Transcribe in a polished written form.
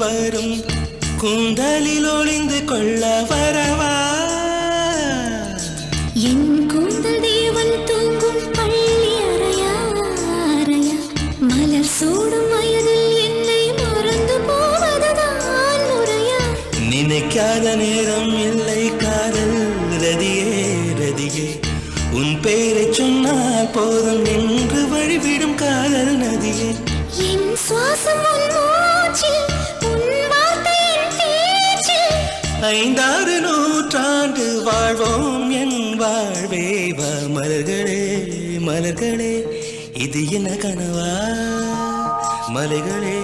வரும் கூந்தலில் ஒளிந்து கொள்ள வரவா என் கூந்தல் தேவன் தூங்கும் பள்ளி அறையா அறையா மலர் சூடும் வயதில் என்னை மறந்து போவதுதான் முறையா நினைக்காத நேரம் இல்லை காதல் ரதியே ரதியே உன் பேரை சொன்னால் போதும் என்று வழிவிடும் காதல் நதியே என் சுவாசம் உன் மூச்சில் உன் வார்த்தையின் பேச்சில் 5-6 நூற்றாண்டு வாழ்வோம் என் வாழ்வே வா மலர்களே மலர்களே இது என்ன கனவா மலைகளே